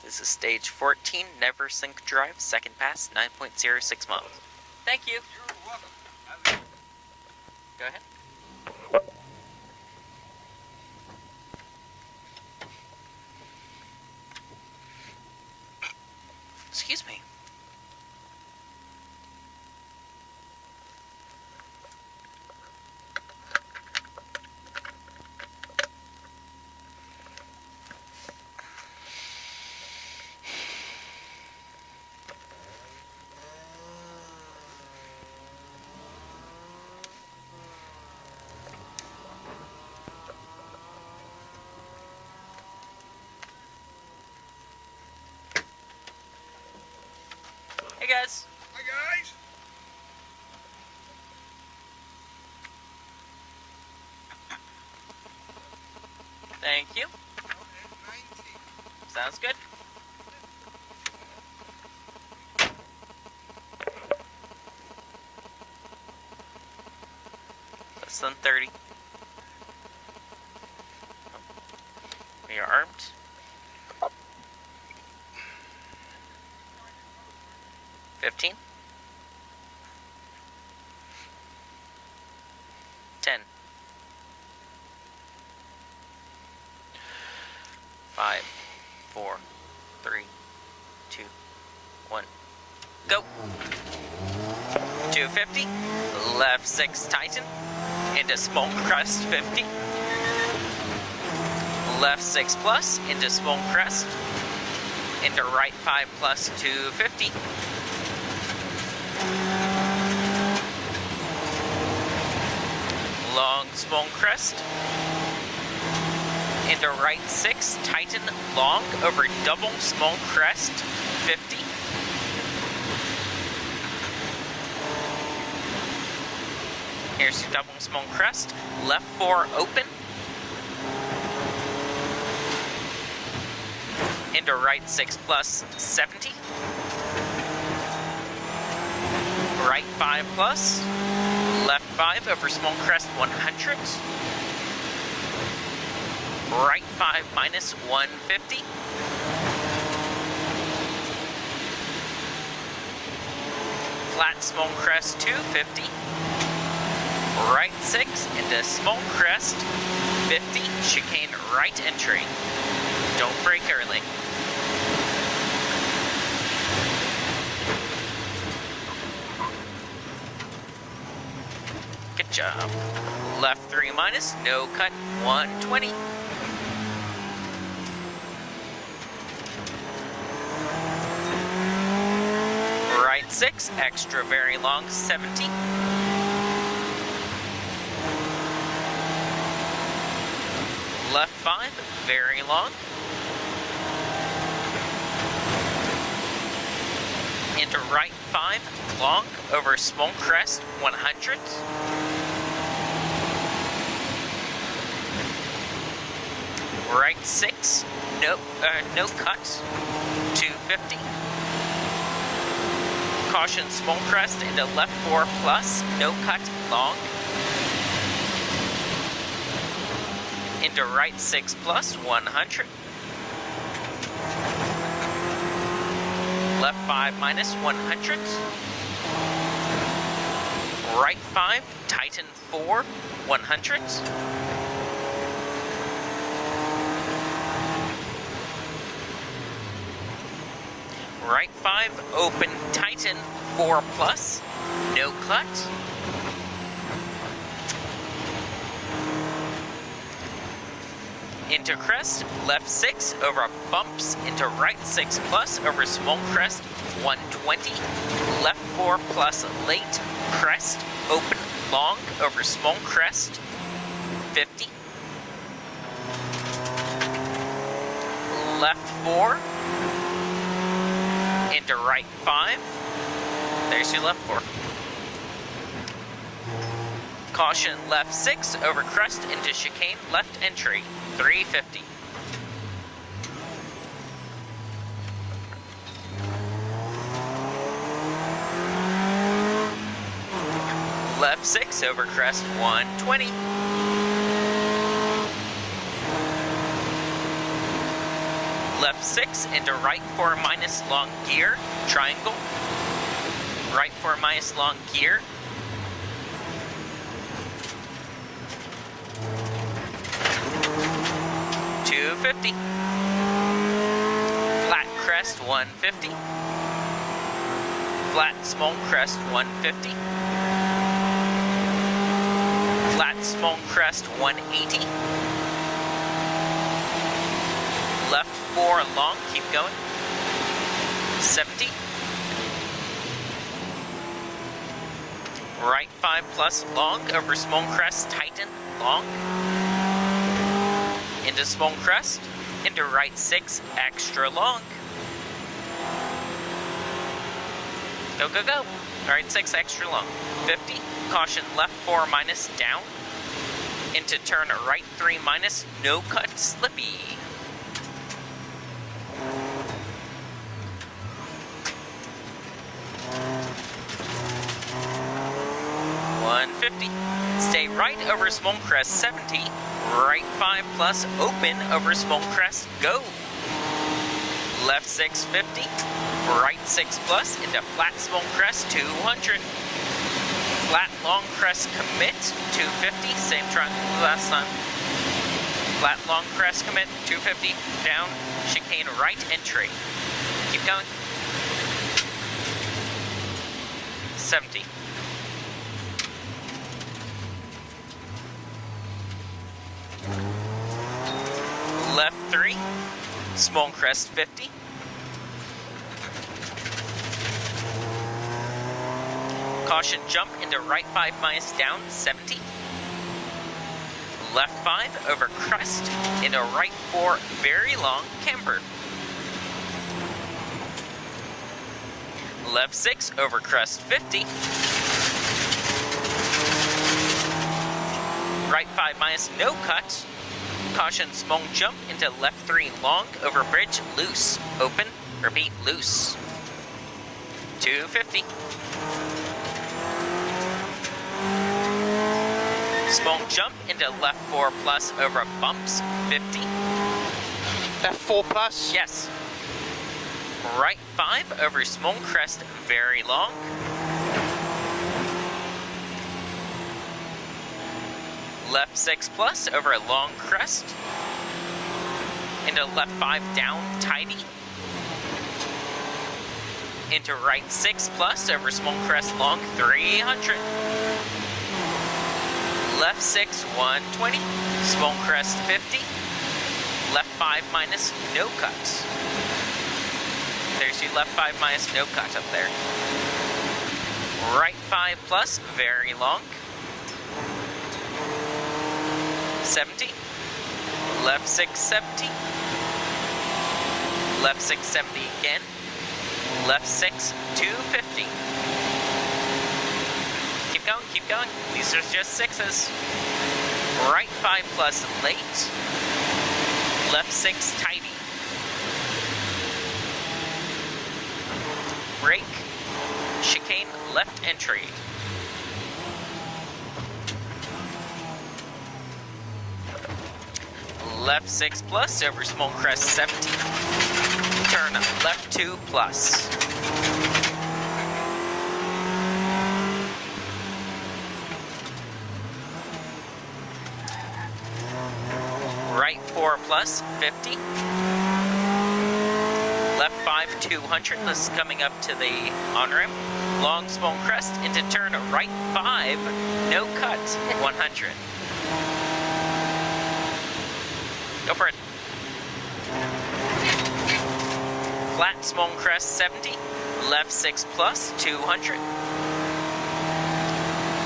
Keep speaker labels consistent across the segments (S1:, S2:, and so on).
S1: This is stage 14, Neversink Drive, second pass, 9.06 miles. Thank you.
S2: You're welcome.
S1: Go ahead. Excuse me. Hey guys.
S2: Hi guys.
S1: Thank you.
S2: 19.
S1: Sounds good. Less than 30. We are armed. $15. 10. 5, 4, 3, 2, 1. Go. 250. Left 6 Titan. Into Smoke Crest 50. Left 6 plus into Smoke Crest. Into right 5 plus 250. Long Smoke Crest. Into right 6 Titan long over double Smoke Crest 50. Here's your double Smoke Crest. Left 4 open. Into right 6 plus 70. Right 5 plus. Left 5 over Smoke Crest 100. Right 5 minus 150. Flat Smoke Crest 250. Right 6 into Smoke Crest 50. Chicane right entry. Don't brake early. Good job. Left 3 minus, no cut, 120. Right 6, extra very long, 70. Left 5, very long. Into right 5, long, over Smoke Crest, 100. Right 6, no cut, 250. Caution Smoke Crest into left 4 plus, no cut, long. Into right 6 plus, 100. Left 5 minus, 100. Right 5, Titan 4, 100. Right 5, open Titan 4 plus, no cut. Into crest, left 6 over bumps, into right 6 plus over Smoke Crest 120. Left 4 plus late crest, open long over Smoke Crest 50. Left 4 into right 5. There's your left 4. Caution left 6 over crest into chicane left entry 350. Left 6 over crest 120. left 6 into right 4 minus long gear, triangle, right 4 minus long gear, $250, flat crest 150, flat small crest 150, flat small crest 180, left 4 long, keep going, 70, right 5 plus long over small crest, tighten, long, into small crest, into right 6, extra long, go, go, go, right 6, extra long, 50, caution left 4 minus, down, into turn right 3 minus, no cut, slippy, 150, stay right over small crest 70, right 5 plus open over small crest, go, left 650, right 6 plus into flat small crest 200, flat long crest commit 250, same triangle as last time, flat long crest commit 250, down, chicane right entry, keep going, 70, left 3, small crest 50, caution jump into right 5 minus, down 70, left 5 over crest into right 4 very long, camber, left 6 over crest 50, right 5 minus, no cut, caution small jump into left 3 long over bridge, loose, open, repeat, loose, 250, small jump into left 4 plus over bumps, 50,
S3: Left 4 plus?
S1: yes, right 5 over small crest, very long, left 6 plus over a long crest, into left 5 down, tidy, into right 6 plus over small crest long, 300, left 6, 120, small crest 50, left 5 minus, no cut, there's your left 5 minus, no cut up there, right 5 plus, very long, 70, left 670, left 670 again, left 6, 250. Keep going, keep going. These are just 6s. Right 5 plus late, left 6 tidy. Brake, chicane, left entry. Left 6 plus over small crest 70, turn left 2 plus. Right 4 plus 50, left 5 200, this is coming up to the on-ramp, long small crest into turn right 5, no cut, 100. Go for it. Flat small crest 70, left 6 plus 200,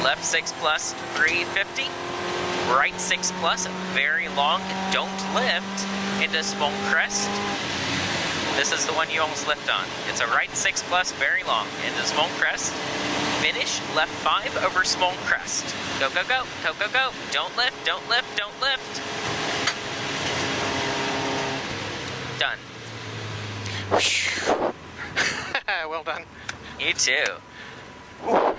S1: left 6 plus 350, right 6 plus very long, don't lift, into small crest. This is the one you almost lift on. It's a right 6 plus very long, into small crest, finish left 5 over small crest. Go, go, go, go, go, go, don't lift, don't lift, don't lift. Done.
S3: Well done.
S1: You too.
S3: Ooh.